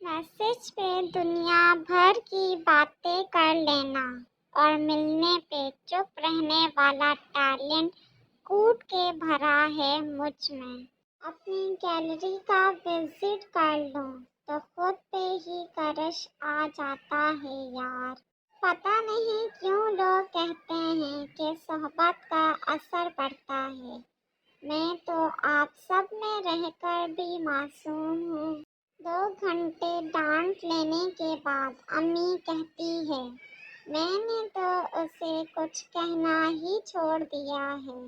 Message पे दुनिया भर की बातें कर लेना और मिलने पे चुप रहने वाला टैलेंट कूट के भरा है मुझ में। अपनी गैलरी का विजिट कर लो तो खुद पे ही क्रश आ जाता है यार। पता नहीं क्यों लोग कहते हैं कि सोहबत का असर पड़ता है। मैं तो आप सब में रहकर भी मासूम हूँ। 2 घंटे डांट लेने के बाद अम्मी कहती है, मैंने तो उसे कुछ कहना ही छोड़ दिया है।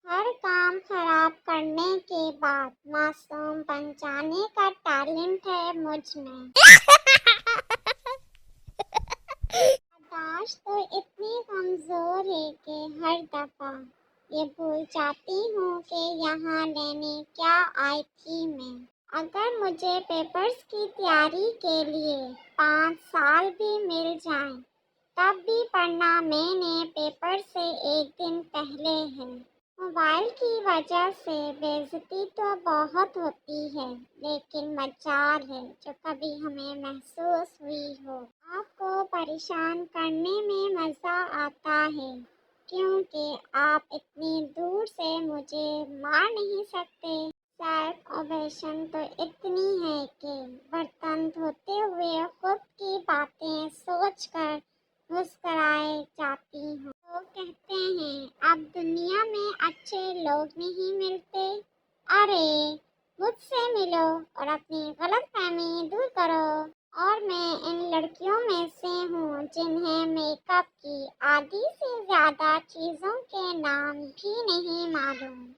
हर काम खराब करने के बाद मासूम बन जाने का टैलेंट है मुझ में। याददाश्त तो इतनी कमजोर है कि हर दफा ये भूल जाती हूँ कि यहाँ लेने क्या आई थी मैं। अगर मुझे पेपर्स की तैयारी के लिए 5 साल भी मिल जाएं, तब भी पढ़ना मैंने पेपर से एक दिन पहले है। मोबाइल की वजह से बेइज्जती तो बहुत होती है, लेकिन मजाल है जो कभी हमें महसूस हुई हो। आपको परेशान करने में मज़ा आता है, क्योंकि आप इतनी दूर से मुझे मार नहीं सकते। सेल्फ ओबेशन तो इतनी है कि बर्तन धोते हुए खुद की बातें सोचकर मुस्कुराए जाती हूँ। लोग कहते हैं अब दुनिया में अच्छे लोग नहीं मिलते। अरे मुझसे मिलो और अपनी गलतफहमी दूर करो। और मैं इन लड़कियों में से हूँ जिन्हें मेकअप की आधी से ज़्यादा चीज़ों के नाम भी नहीं मालूम।